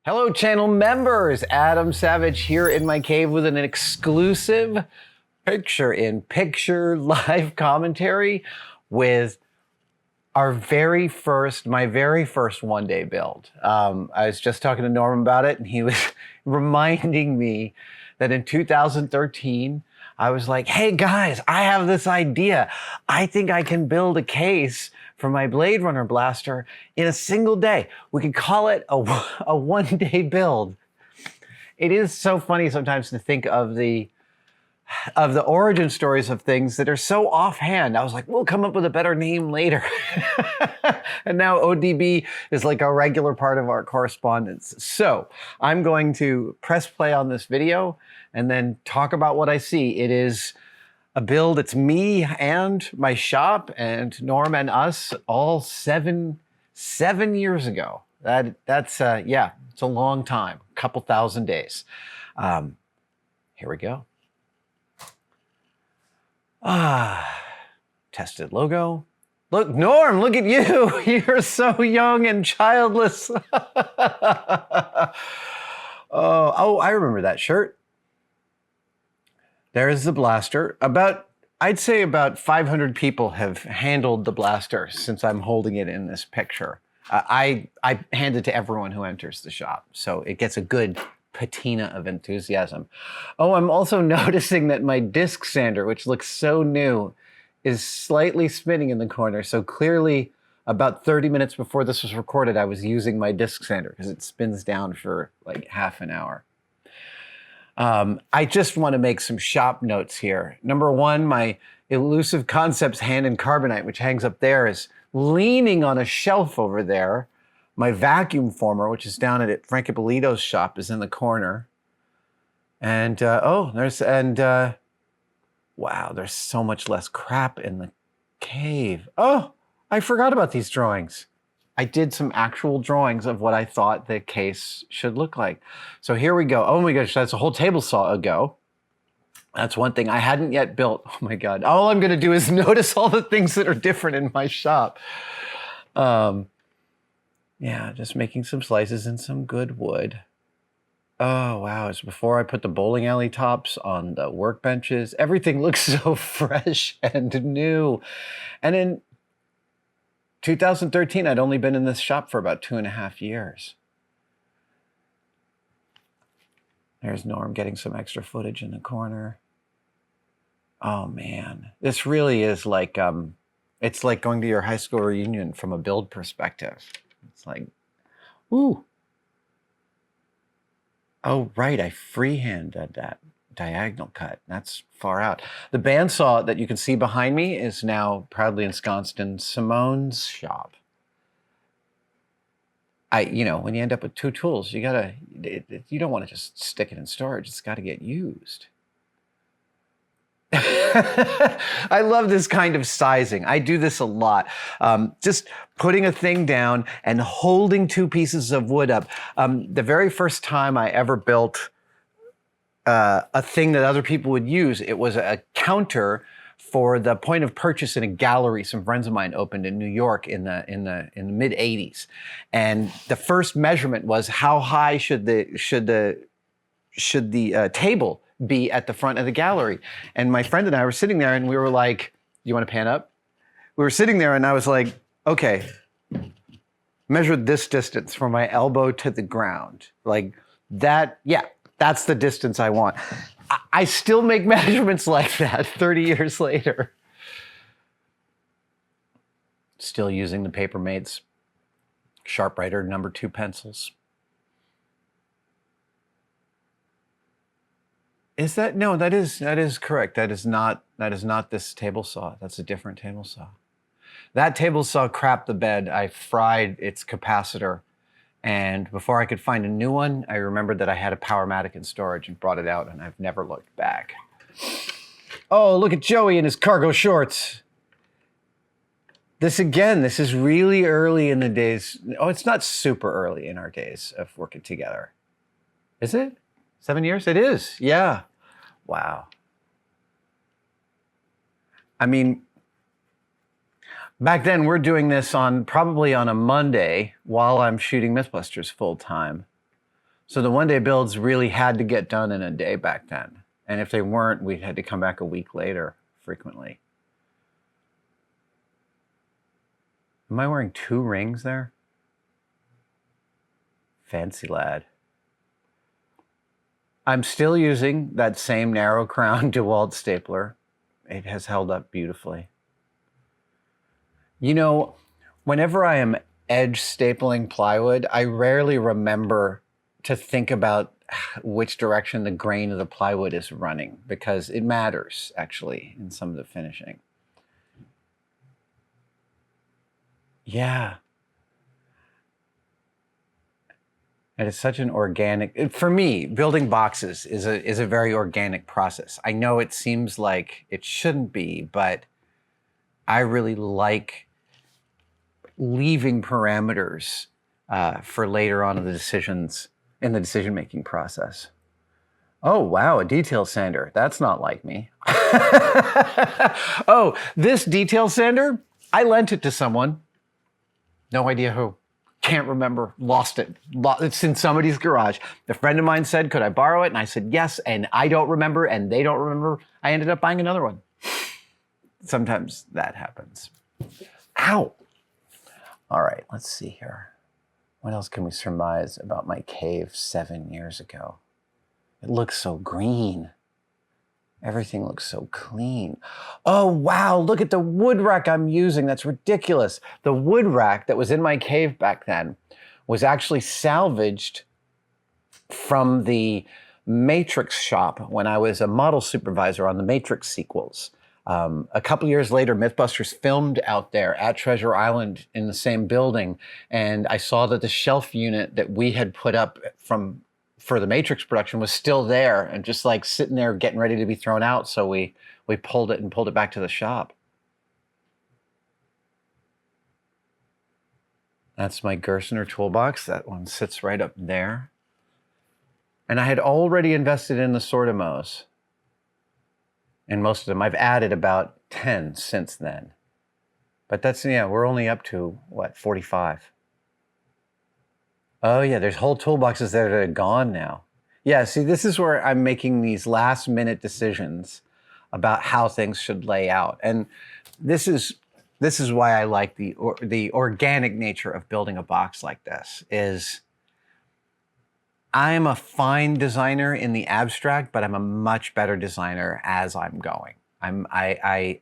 Hello channel members, Adam Savage here in my cave with an exclusive picture-in-picture live commentary with my very first one-day build. I was just talking to Norm about it and he was reminding me that in 2013, I was like, hey guys, I have this idea. I think I can build a case for my Blade Runner blaster in a single day. We could call it a one-day build. It is so funny sometimes to think of the origin stories of things that are so offhand. I was like, we'll come up with a better name later. And now ODB is like a regular part of our correspondence. So I'm going to press play on this video and then talk about what I see. It is a build. It's me and my shop and Norm and us all seven years ago. That's yeah, it's a long time, a couple thousand days. Here we go. Tested logo. Look, Norm, look at you. You're so young and childless. Oh, I remember that shirt. There's the blaster. I'd say about 500 people have handled the blaster since I'm holding it in this picture. I hand it to everyone who enters the shop, so it gets a good patina of enthusiasm. Oh, I'm also noticing that my disc sander, which looks so new, is slightly spinning in the corner. So clearly, about 30 minutes before this was recorded, I was using my disc sander because it spins down for like half an hour. I just want to make some shop notes here. Number one, my Elusive Concepts hand in carbonite, which hangs up there, is leaning on a shelf over there. My vacuum former, which is down at Frank Ippolito's shop, is in the corner. And, wow, there's so much less crap in the cave. Oh, I forgot about these drawings. I did some actual drawings of what I thought the case should look like. So here we go. Oh my gosh, that's a whole table saw ago. That's one thing I hadn't yet built. Oh my God. All I'm gonna do is notice all the things that are different in my shop. Yeah, just making some slices and some good wood. Oh, wow, it's before I put the bowling alley tops on the workbenches. Everything looks so fresh and new. And in 2013, I'd only been in this shop for about 2.5 years. There's Norm getting some extra footage in the corner. Oh man, this really is like, it's like going to your high school reunion from a build perspective. It's like, ooh. Oh, right, I freehanded that diagonal cut. That's far out. The bandsaw that you can see behind me is now proudly ensconced in Simone's shop. You know, when you end up with two tools, you don't want to just stick it in storage. It's got to get used. I love this kind of sizing. I do this a lot. Just putting a thing down and holding two pieces of wood up. The very first time I ever built a thing that other people would use, it was a counter for the point of purchase in a gallery some friends of mine opened in New York in the mid 80s. And the first measurement was how high should the table be at the front of the gallery. And my friend and I were sitting there and we were like, you want to pan up? We were sitting there and I was like, okay, measure this distance from my elbow to the ground. Like that, yeah, that's the distance I want. I still make measurements like that 30 years later. Still using the Papermate's Sharpwriter #2 pencils. Is that, no, that is correct. That is not this table saw. That's a different table saw. That table saw crapped the bed. I fried its capacitor. And before I could find a new one, I remembered that I had a Powermatic in storage and brought it out, and I've never looked back. Oh, look at Joey in his cargo shorts. This is really early in the days. Oh, it's not super early in our days of working together. Is it? 7 years? It is, yeah. Wow. I mean, back then, we're doing this probably on a Monday while I'm shooting Mythbusters full time. So the one day builds really had to get done in a day back then. And if they weren't, we had to come back a week later frequently. Am I wearing 2 rings there? Fancy lad. I'm still using that same narrow crown DeWalt stapler. It has held up beautifully. You know, whenever I am edge stapling plywood, I rarely remember to think about which direction the grain of the plywood is running, because it matters actually in some of the finishing. Yeah. And it's such an organic, for me, building boxes is a very organic process. I know it seems like it shouldn't be, but I really like leaving parameters for later on in the decision-making process. Oh, wow, a detail sander. That's not like me. Oh, this detail sander, I lent it to someone. No idea who. Can't remember. Lost it. It's in somebody's garage. A friend of mine said, could I borrow it? And I said, yes. And I don't remember, and they don't remember. I ended up buying another one. Sometimes that happens. Ow. All right, let's see here. What else can we surmise about my cave 7 years ago? It looks so green. Everything looks so clean. Oh, wow, look at the wood rack I'm using. That's ridiculous. The wood rack that was in my cave back then was actually salvaged from the Matrix shop when I was a model supervisor on the Matrix sequels. A couple years later, Mythbusters filmed out there at Treasure Island in the same building, and I saw that the shelf unit that we had put up for the Matrix production was still there and just like sitting there getting ready to be thrown out. So we pulled it back to the shop. That's my Gersner toolbox. That one sits right up there. And I had already invested in the Sortimos. And most of them, I've added about 10 since then. But that's, yeah, we're only up to, what, 45. Oh yeah, there's whole toolboxes that are gone now. Yeah, see, this is where I'm making these last minute decisions about how things should lay out. And this is why I like the organic nature of building a box like this. Is I'm a fine designer in the abstract, but I'm a much better designer as I'm going. I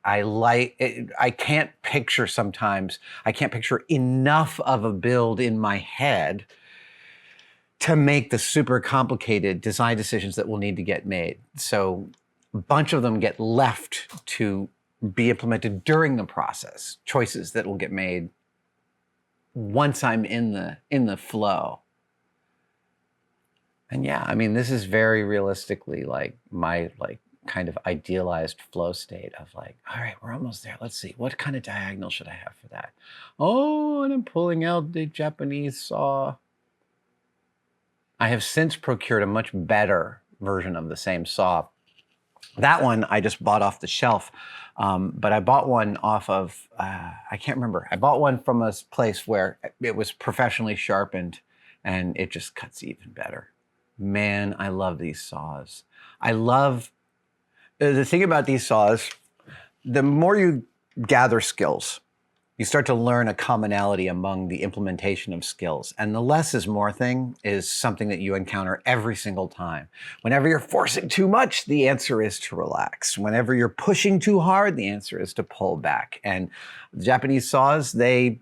can't picture sometimes, I can't picture enough of a build in my head to make the super complicated design decisions that will need to get made. So a bunch of them get left to be implemented during the process, choices that will get made once I'm in the flow. And yeah, I mean, this is very realistically like my kind of idealized flow state of like, all right, we're almost there. Let's see, what kind of diagonal should I have for that? Oh, and I'm pulling out the Japanese saw. I have since procured a much better version of the same saw. That one I just bought off the shelf, but I bought one off of, I can't remember. I bought one from a place where it was professionally sharpened and it just cuts even better. Man, I love these saws. I love, the thing about these saws, the more you gather skills, you start to learn a commonality among the implementation of skills. And the less is more thing is something that you encounter every single time. Whenever you're forcing too much, the answer is to relax. Whenever you're pushing too hard, the answer is to pull back. And the Japanese saws, they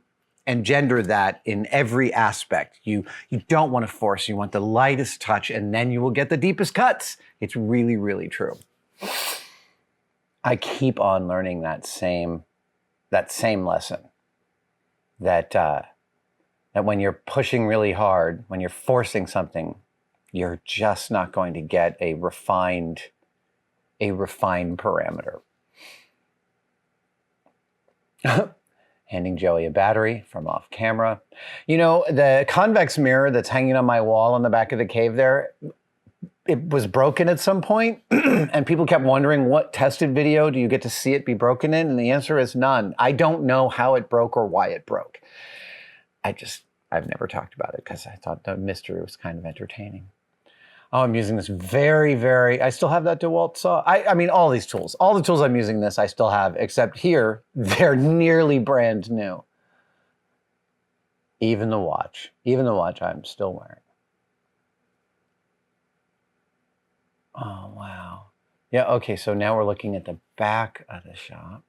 engender that in every aspect. You don't want to force, you want the lightest touch, and then you will get the deepest cuts. It's really, really true. I keep on learning that same lesson, that when you're pushing really hard, when you're forcing something, you're just not going to get a refined parameter. Handing Joey a battery from off camera. You know, the convex mirror that's hanging on my wall in the back of the cave there, it was broken at some point, and people kept wondering, what tested video do you get to see it be broken in? And the answer is none. I don't know how it broke or why it broke. I've never talked about it because I thought the mystery was kind of entertaining. Oh, I'm using this I still have that DeWalt saw. I mean, all these tools, all the tools I'm using this, I still have, except here, they're nearly brand new. Even the watch I'm still wearing. Oh, wow. Yeah, okay, so now we're looking at the back of the shop.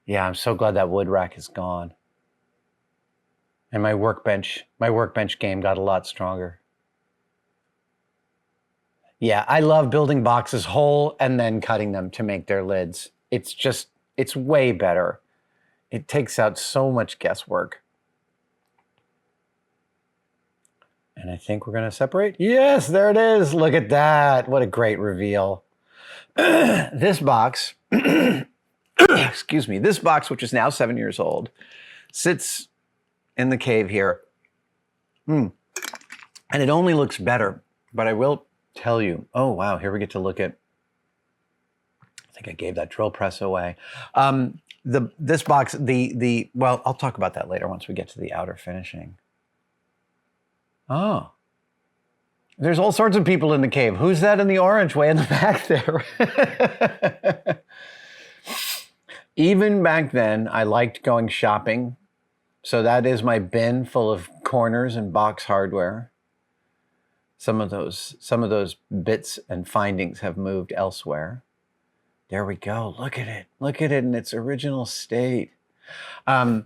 Yeah, I'm so glad that wood rack is gone. And my workbench game got a lot stronger. Yeah, I love building boxes whole and then cutting them to make their lids. It's way better. It takes out so much guesswork. And I think we're gonna separate. Yes, there it is. Look at that. What a great reveal. This box, excuse me, this box, which is now 7 years old, sits in the cave here. And it only looks better, but I will tell you, oh wow, here we get to look at, I think I gave that drill press away. This box, well, I'll talk about that later once we get to the outer finishing. Oh, there's all sorts of people in the cave. Who's that in the orange way in the back there? Even back then, I liked going shopping. So that is my bin full of corners and box hardware. Some of those bits and findings have moved elsewhere. There we go. Look at it. Look at it in its original state. A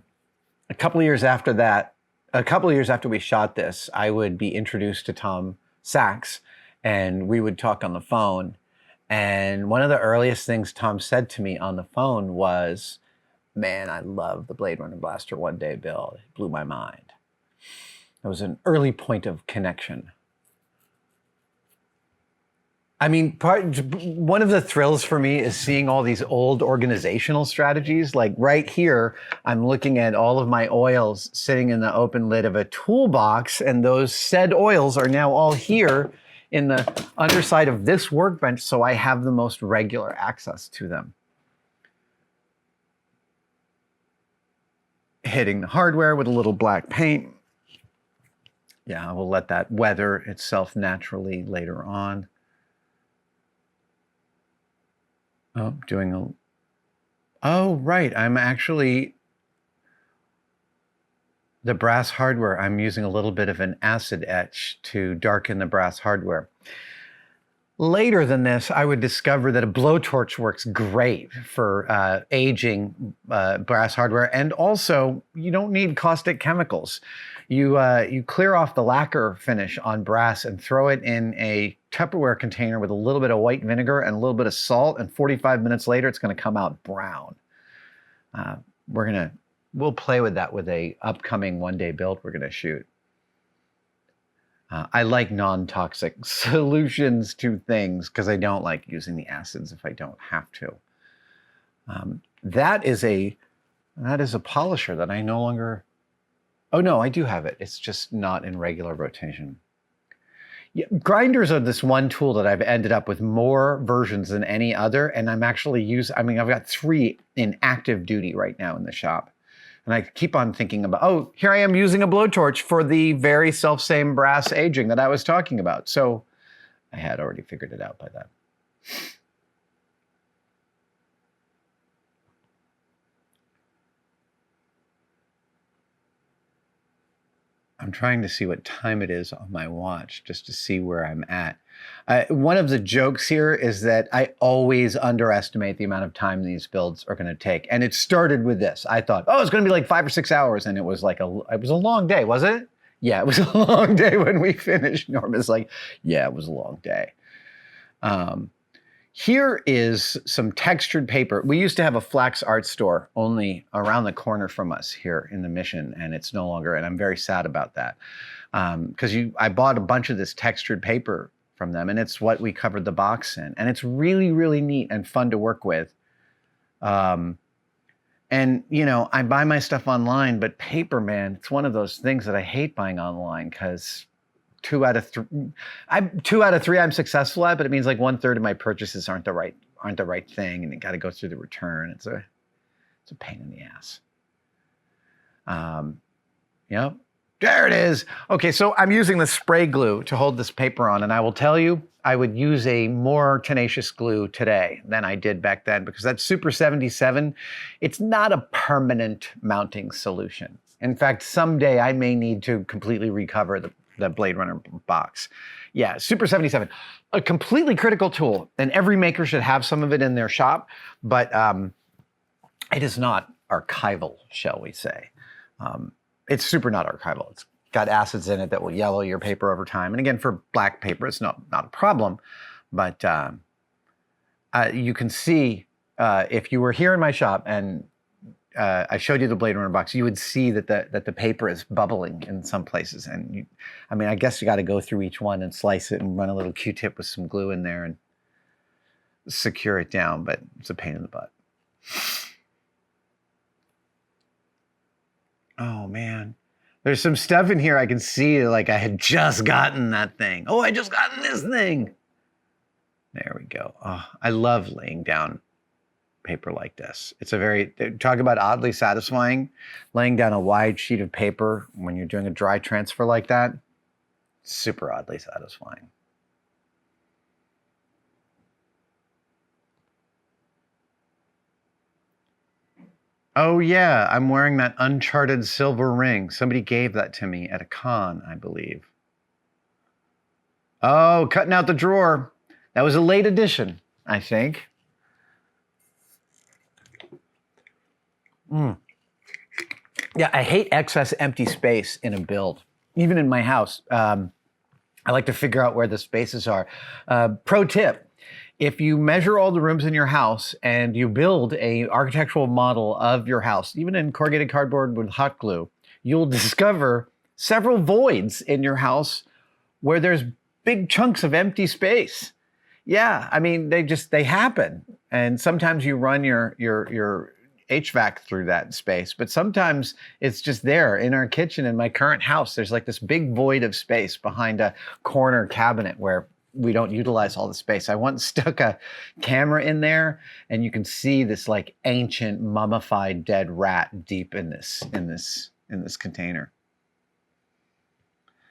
couple of years after that, a couple of years after we shot this, I would be introduced to Tom Sachs, and we would talk on the phone. And one of the earliest things Tom said to me on the phone was, man, I love the Blade Runner Blaster one-day build. It blew my mind. It was an early point of connection. I mean, one of the thrills for me is seeing all these old organizational strategies. Like right here, I'm looking at all of my oils sitting in the open lid of a toolbox, and those said oils are now all here in the underside of this workbench, so I have the most regular access to them. Hitting the hardware with a little black paint. Yeah, we'll let that weather itself naturally later on. Oh, oh, right. I'm actually, the brass hardware, I'm using a little bit of an acid etch to darken the brass hardware. Later than this, I would discover that a blowtorch works great for aging brass hardware. And also, you don't need caustic chemicals. You clear off the lacquer finish on brass and throw it in a Tupperware container with a little bit of white vinegar and a little bit of salt, and 45 minutes later, it's going to come out brown. We'll play with that with a upcoming one-day build we're going to shoot. I like non-toxic solutions to things because I don't like using the acids if I don't have to. That is a polisher that I no longer. Oh no, I do have it. It's just not in regular rotation. Yeah, grinders are this one tool that I've ended up with more versions than any other, and I'm actually I've got 3 in active duty right now in the shop. And I keep on thinking about, oh, here I am using a blowtorch for the very self-same brass aging that I was talking about. So I had already figured it out by then. I'm trying to see what time it is on my watch just to see where I'm at. One of the jokes here is that I always underestimate the amount of time these builds are going to take. And it started with this. I thought, oh, it's going to be like 5 or 6 hours. And it was like it was a long day, was it? Yeah, it was a long day when we finished. Norma's like, yeah, it was a long day. Here is some textured paper. We used to have a Flax art store only around the corner from us here in the Mission, and it's no longer, and I'm very sad about that. Because I bought a bunch of this textured paper from them, and it's what we covered the box in. And it's really, really neat and fun to work with. And, you know, I buy my stuff online, but paper, man, it's one of those things that I hate buying online because 2 out of 3 I'm successful at, but it means like 1/3 of my purchases aren't the right thing, and you got to go through the return. It's a pain in the ass. Yep. There it is. Okay, so I'm using the spray glue to hold this paper on, and I will tell you, I would use a more tenacious glue today than I did back then, because that Super 77, it's not a permanent mounting solution. In fact, someday I may need to completely recover the Blade Runner box. Yeah, Super 77, a completely critical tool, and every maker should have some of it in their shop, but it is not archival, shall we say. It's super not archival. It's got acids in it that will yellow your paper over time. And again, for black paper, it's not a problem. But you can see, if you were here in my shop and I showed you the Blade Runner box, you would see that the paper is bubbling in some places. And I guess you got to go through each one and slice it and run a little Q-tip with some glue in there and secure it down. But it's a pain in the butt. Oh, man. There's some stuff in here I can see, like I had just gotten that thing. Oh, I just gotten this thing. There we go. Oh, I love laying down paper like this. It's talk about oddly satisfying. Laying down a wide sheet of paper when you're doing a dry transfer like that, super oddly satisfying. Oh yeah, I'm wearing that Uncharted silver ring. Somebody gave that to me at a con, I believe. Oh, cutting out the drawer. That was a late edition, I think. Yeah, I hate excess empty space in a build, even in my house. I like to figure out where the spaces are. Pro tip. If you measure all the rooms in your house and you build a architectural model of your house, even in corrugated cardboard with hot glue, you'll discover several voids in your house where there's big chunks of empty space. Yeah, they happen. And sometimes you run your HVAC through that space, but sometimes it's just there. In our kitchen in my current house, there's like this big void of space behind a corner cabinet where we don't utilize all the space. I once stuck a camera in there, and you can see this like ancient mummified dead rat deep in this container.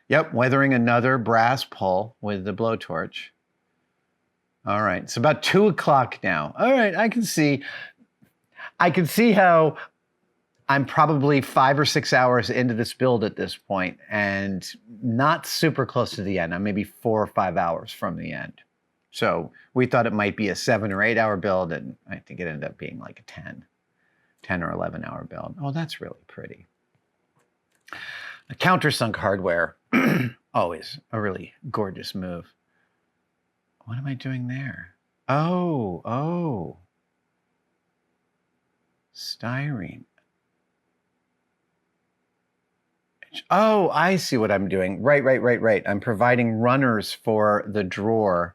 Yep, weathering another brass pole with the blowtorch. All right, it's about 2 o'clock now. All right, I can see how I'm probably 5 or 6 hours into this build at this point and not super close to the end. I'm maybe 4 or 5 hours from the end. So we thought it might be a 7 or 8 hour build, and I think it ended up being like a 10 or 11 hour build. Oh, that's really pretty. A countersunk hardware, always a really gorgeous move. What am I doing there? Oh. Styrene. Oh, I see what I'm doing. Right. I'm providing runners for the drawer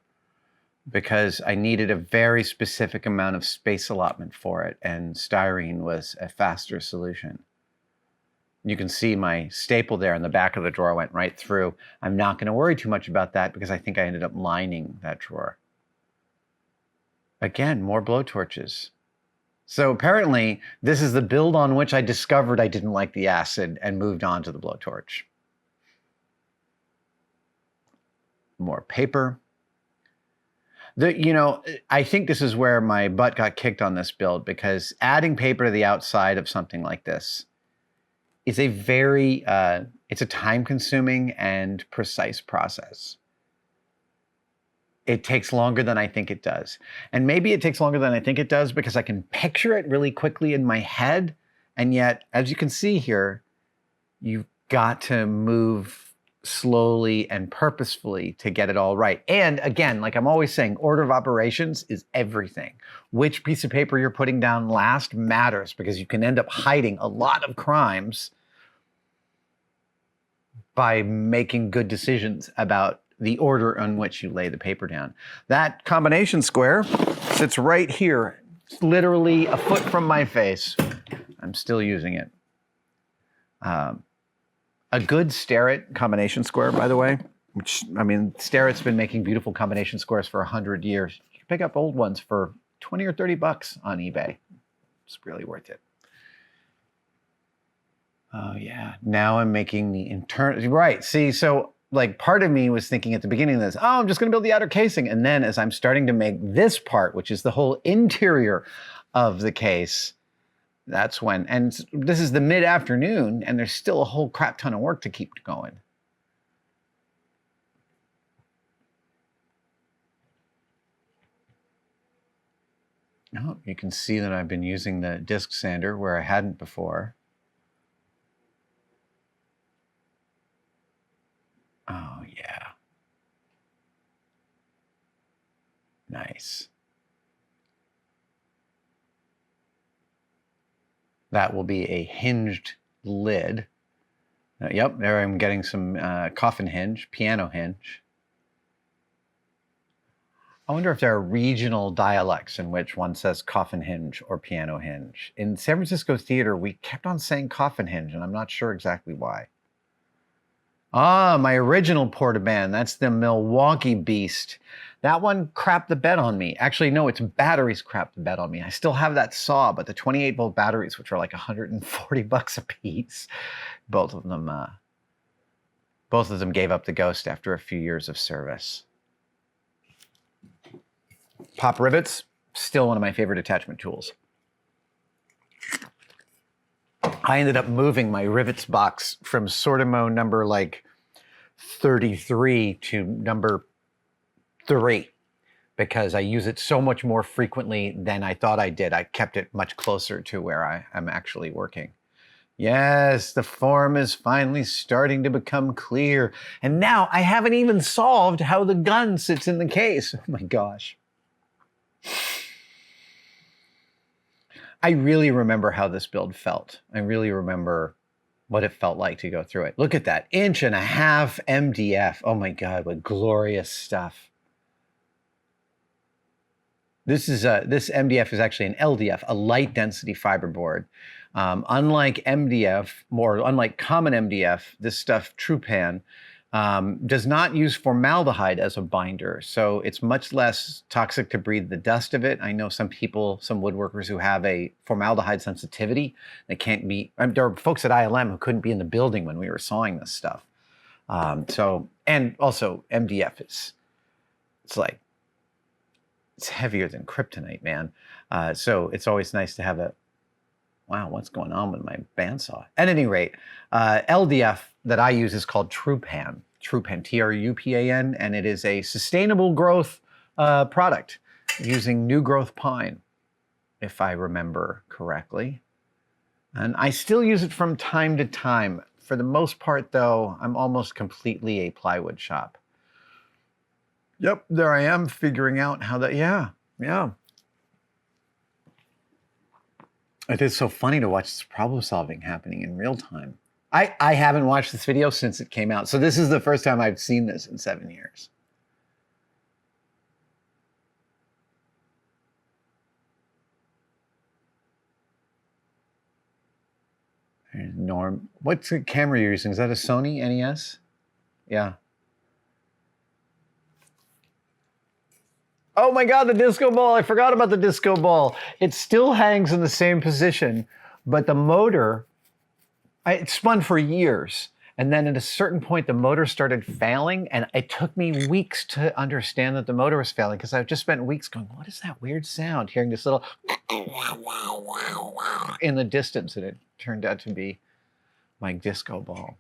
because I needed a very specific amount of space allotment for it, and styrene was a faster solution. You can see my staple there in the back of the drawer went right through. I'm not going to worry too much about that because I think I ended up lining that drawer. Again, more blowtorches. So apparently, this is the build on which I discovered I didn't like the acid and moved on to the blowtorch. More paper. I think this is where my butt got kicked on this build, because adding paper to the outside of something like this is it's a time-consuming and precise process. It takes longer than I think it does. And maybe it takes longer than I think it does because I can picture it really quickly in my head. And yet, as you can see here, you've got to move slowly and purposefully to get it all right. And again, like I'm always saying, order of operations is everything. Which piece of paper you're putting down last matters, because you can end up hiding a lot of crimes by making good decisions about the order on which you lay the paper down. That combination square sits right here. It's literally a foot from my face. I'm still using it. A good Starrett combination square, by the way, which, Starrett's been making beautiful combination squares for 100 years. You can pick up old ones for 20 or 30 bucks on eBay. It's really worth it. Oh yeah. Now I'm making the internal, right. See, so like part of me was thinking at the beginning of this, oh, I'm just going to build the outer casing. And then as I'm starting to make this part, which is the whole interior of the case, that's when, and this is the mid-afternoon and there's still a whole crap ton of work to keep going. Oh, you can see that I've been using the disc sander where I hadn't before. Oh, yeah. Nice. That will be a hinged lid. Yep, there I'm getting some coffin hinge, piano hinge. I wonder if there are regional dialects in which one says coffin hinge or piano hinge. In San Francisco theater, we kept on saying coffin hinge, and I'm not sure exactly why. Ah, my original portaband. That's the Milwaukee Beast. That one crapped the bed on me. Actually, no, its batteries crapped the bed on me. I still have that saw, but the 28-volt batteries, which are like $140 a piece, both of them gave up the ghost after a few years of service. Pop rivets, still one of my favorite attachment tools. I ended up moving my rivets box from Sortimo number like 33 to number 3 because I use it so much more frequently than I thought I did. I kept it much closer to where I'm actually working. Yes, the form is finally starting to become clear. And now I haven't even solved how the gun sits in the case. Oh my gosh. I really remember how this build felt. I really remember what it felt like to go through it. Look at that, 1.5 inch MDF. Oh my God, what glorious stuff. This MDF is actually an LDF, a light density fiberboard. Unlike MDF, unlike common MDF, this stuff, Trupan, does not use formaldehyde as a binder, so it's much less toxic to breathe the dust of it. I know some people, some woodworkers who have a formaldehyde sensitivity. They can't be, there are folks at ILM who couldn't be in the building when we were sawing this stuff. And also MDF it's heavier than kryptonite, man. So it's always nice to have a, wow, what's going on with my bandsaw? At any rate, LDF that I use is called Trupan, Trupan, and it is a sustainable growth product using new growth pine, if I remember correctly. And I still use it from time to time. For the most part, though, I'm almost completely a plywood shop. Yep, there I am figuring out how that, yeah. It is so funny to watch this problem solving happening in real time. I haven't watched this video since it came out, so this is the first time I've seen this in 7 years. There's Norm. What's the camera you're using? Is that a Sony NES? Yeah. Oh my God, the disco ball. I forgot about the disco ball. It still hangs in the same position, but the motor, it spun for years. And then at a certain point, the motor started failing, and it took me weeks to understand that the motor was failing because I've just spent weeks going, what is that weird sound? Hearing this little in the distance, and it turned out to be my disco ball.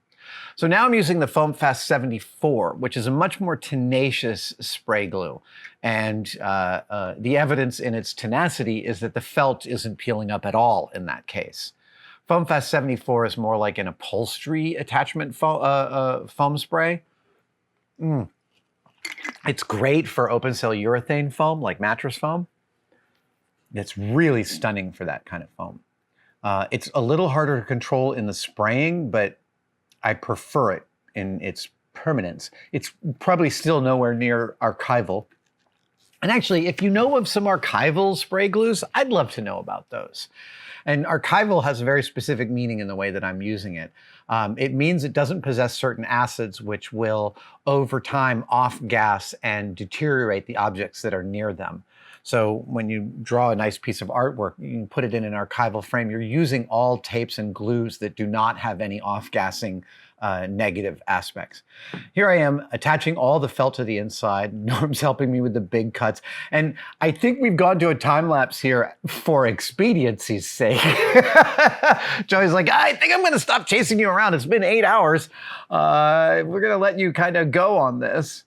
So now I'm using the Foam Fast 74, which is a much more tenacious spray glue. And the evidence in its tenacity is that the felt isn't peeling up at all in that case. Foam Fast 74 is more like an upholstery attachment foam spray. It's great for open cell urethane foam, like mattress foam. It's really stunning for that kind of foam. It's a little harder to control in the spraying, but I prefer it in its permanence. It's probably still nowhere near archival. And actually, if you know of some archival spray glues, I'd love to know about those. And archival has a very specific meaning in the way that I'm using it. It means it doesn't possess certain acids which will, over time, off-gas and deteriorate the objects that are near them. So when you draw a nice piece of artwork, you can put it in an archival frame. You're using all tapes and glues that do not have any off-gassing negative aspects. Here I am attaching all the felt to the inside. Norm's helping me with the big cuts. And I think we've gone to a time lapse here for expediency's sake. Joey's like, I think I'm going to stop chasing you around. It's been 8 hours. We're going to let you kind of go on this.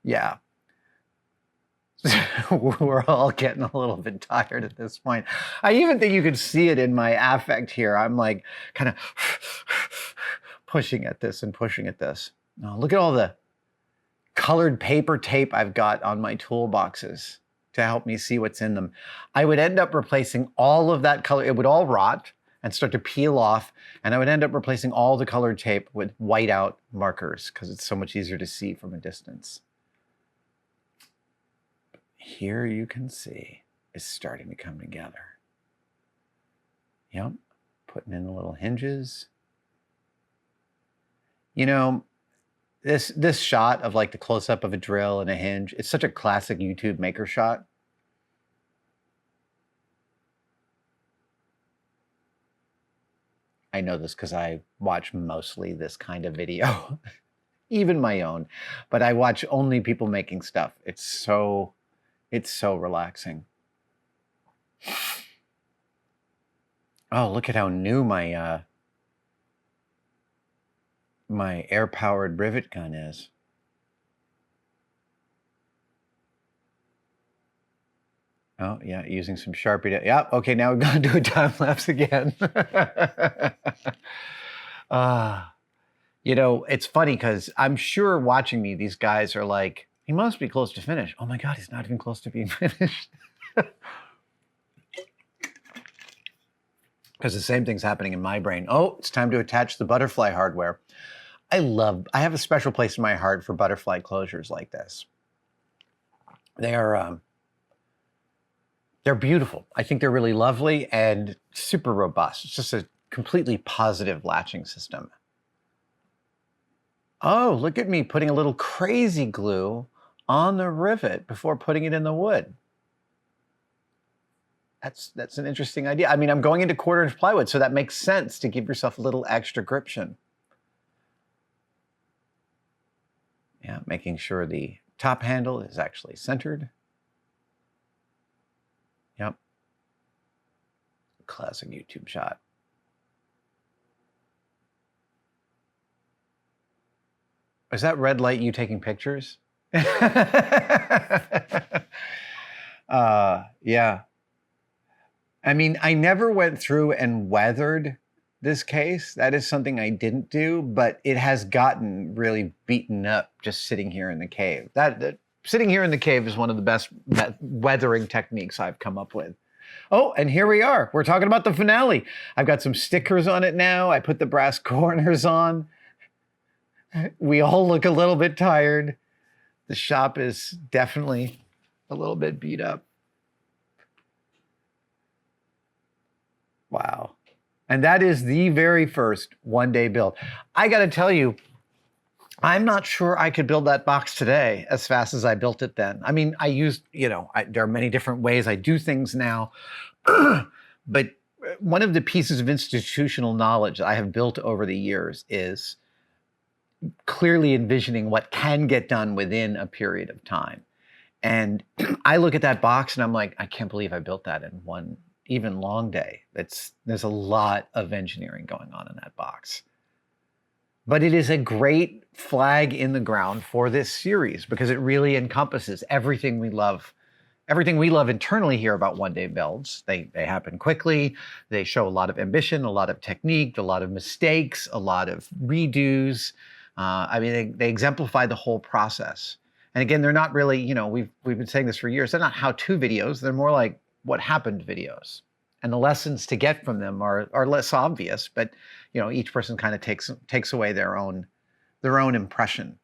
Yeah. We're all getting a little bit tired at this point. I even think you could see it in my affect here. I'm like kind of pushing at this and pushing at this. Oh, look at all the colored paper tape I've got on my toolboxes to help me see what's in them. I would end up replacing all of that color. It would all rot and start to peel off. And I would end up replacing all the colored tape with whiteout markers because it's so much easier to see from a distance. Here you can see it's starting to come together. Yep, putting in the little hinges. You know, this shot of like the close-up of a drill and a hinge, it's such a classic YouTube maker shot. I know this because I watch mostly this kind of video, even my own, but I watch only people making stuff. It's so relaxing. Oh, look at how new my my air-powered rivet gun is. Oh, yeah, using some Sharpie to, yeah, okay, now we've gone to a time lapse again. You know, it's funny because I'm sure watching me, these guys are like, he must be close to finish. Oh my God, he's not even close to being finished. Because the same thing's happening in my brain. Oh, it's time to attach the butterfly hardware. I have a special place in my heart for butterfly closures like this. They're beautiful. I think they're really lovely and super robust. It's just a completely positive latching system. Oh, look at me putting a little crazy glue on the rivet before putting it in the wood. That's an interesting idea. I mean, I'm going into 1/4-inch plywood, so that makes sense to give yourself a little extra gription. Yeah, making sure the top handle is actually centered. Yep. Classic YouTube shot. Is that red light you taking pictures? Yeah. I mean, I never went through and weathered this case. That is something I didn't do, but it has gotten really beaten up just sitting here in the cave. Sitting here in the cave is one of the best weathering techniques I've come up with. Oh, and here we are. We're talking about the finale. I've got some stickers on it now. I put the brass corners on. We all look a little bit tired. The shop is definitely a little bit beat up. Wow. And that is the very first one-day build. I got to tell you, I'm not sure I could build that box today as fast as I built it then. I mean, I used, you know, there are many different ways I do things now, but one of the pieces of institutional knowledge that I have built over the years is clearly envisioning what can get done within a period of time. And I look at that box and I'm like, I can't believe I built that in one even long day. There's a lot of engineering going on in that box. But it is a great flag in the ground for this series because it really encompasses everything we love. Everything we love internally here about one-day builds. They happen quickly. They show a lot of ambition, a lot of technique, a lot of mistakes, a lot of redos. I mean, they exemplify the whole process. And again, they're not really, you know, we've been saying this for years. They're not how-to videos. They're more like what happened videos. And the lessons to get from them are less obvious, but you know, each person kind of takes away their own impression.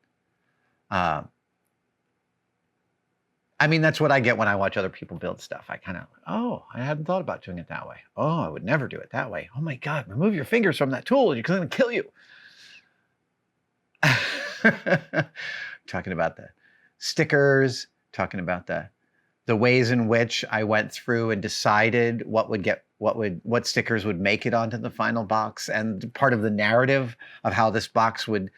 I mean, that's what I get when I watch other people build stuff. I kind of, oh, I hadn't thought about doing it that way. Oh, I would never do it that way. Oh my God, remove your fingers from that tool. It's going to kill you. Talking about the stickers, talking about the the ways in which I went through and decided what stickers would make it onto the final box, and part of the narrative of how this box would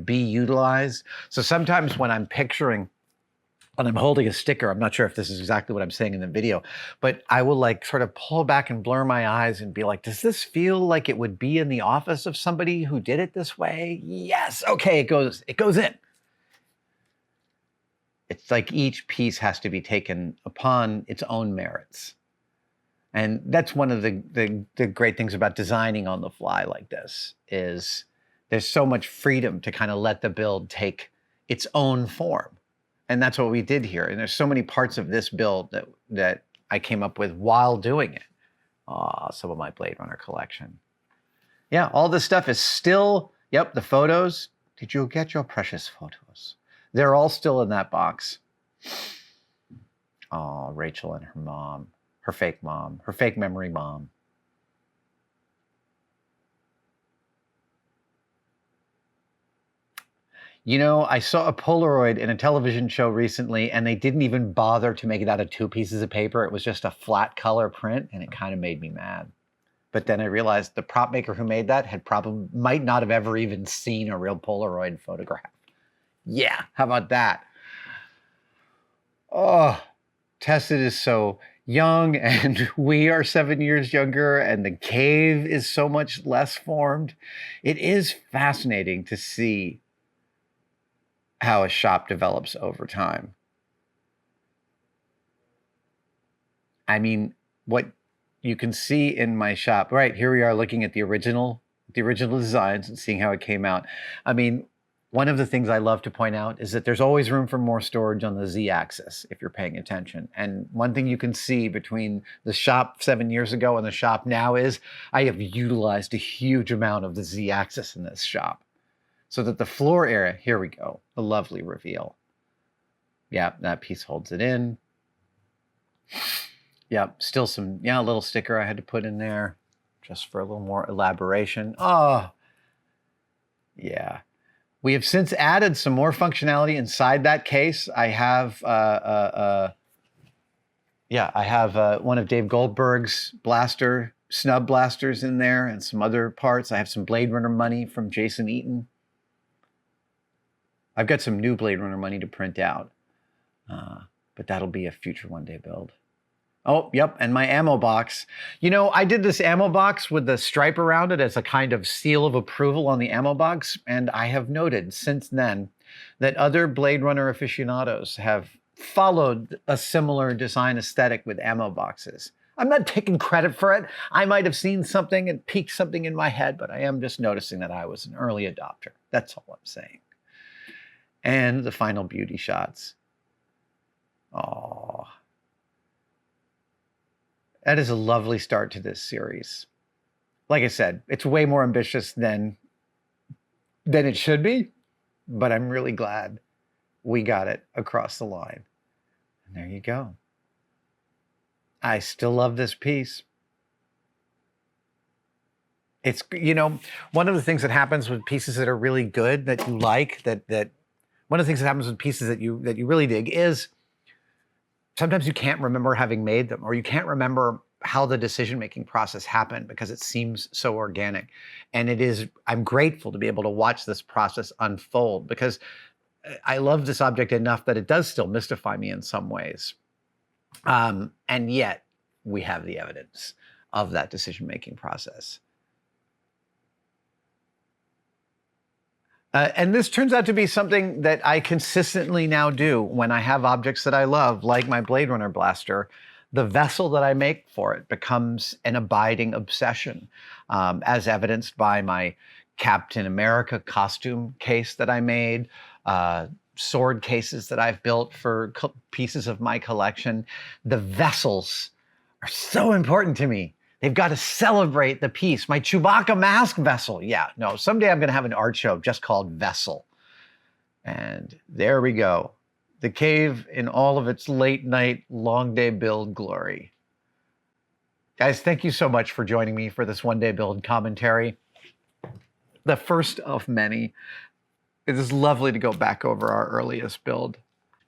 be utilized. So sometimes when I'm picturing and I'm holding a sticker, I'm not sure if this is exactly what I'm saying in the video, but I will like sort of pull back and blur my eyes and be like, does this feel like it would be in the office of somebody who did it this way? Yes. Okay, it goes in. It's like each piece has to be taken upon its own merits. And that's one of the great things about designing on the fly like this, is there's so much freedom to kind of let the build take its own form. And that's what we did here. And there's so many parts of this build that I came up with while doing it. Some of my Blade Runner collection. Yeah, all this stuff is still, yep, the photos. Did you get your precious photos? They're all still in that box. Oh, Rachel and her mom, her fake memory mom. You know, I saw a Polaroid in a television show recently, and they didn't even bother to make it out of 2 pieces of paper. It was just a flat color print, and it kind of made me mad. But then I realized the prop maker who made that might not have ever even seen a real Polaroid photograph. Yeah, how about that? Oh, Tessa is so young, and we are 7 years younger, and the cave is so much less formed. It is fascinating to see how a shop develops over time. I mean, what you can see in my shop, right here we are looking at the original designs and seeing how it came out. I mean, one of the things I love to point out is that there's always room for more storage on the Z-axis if you're paying attention. And one thing you can see between the shop 7 years ago and the shop now is I have utilized a huge amount of the Z-axis in this shop. So that the floor area, here we go, a lovely reveal. Yeah, that piece holds it in. Yeah, still some, a little sticker I had to put in there just for a little more elaboration. Oh, yeah. We have since added some more functionality inside that case. I have, one of Dave Goldberg's snub blasters in there and some other parts. I have some Blade Runner money from Jason Eaton. I've got some new Blade Runner money to print out, but that'll be a future one-day build. Oh, yep, and my ammo box. You know, I did this ammo box with the stripe around it as a kind of seal of approval on the ammo box, and I have noted since then that other Blade Runner aficionados have followed a similar design aesthetic with ammo boxes. I'm not taking credit for it. I might have seen something and piqued something in my head, but I am just noticing that I was an early adopter. That's all I'm saying. And the final beauty shots. Oh, that is a lovely start to this series. Like I said, it's way more ambitious than it should be, but I'm really glad we got it across the line. And there you go. I still love this piece. It's, you know, one of the things that happens with pieces that are really good, that you like, one of the things that happens with pieces that you really dig is sometimes you can't remember having made them, or you can't remember how the decision-making process happened because it seems so organic. And I'm grateful to be able to watch this process unfold because I love this object enough that it does still mystify me in some ways. And yet we have the evidence of that decision-making process. And this turns out to be something that I consistently now do when I have objects that I love, like my Blade Runner blaster. The vessel that I make for it becomes an abiding obsession, as evidenced by my Captain America costume case that I made, sword cases that I've built for pieces of my collection. The vessels are so important to me. They've got to celebrate the piece. My Chewbacca mask vessel. Yeah, no, someday I'm going to have an art show just called Vessel. And there we go. The cave in all of its late night, long day build glory. Guys, thank you so much for joining me for this one day build commentary. The first of many. It is lovely to go back over our earliest build.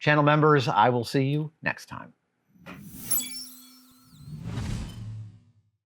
Channel members, I will see you next time.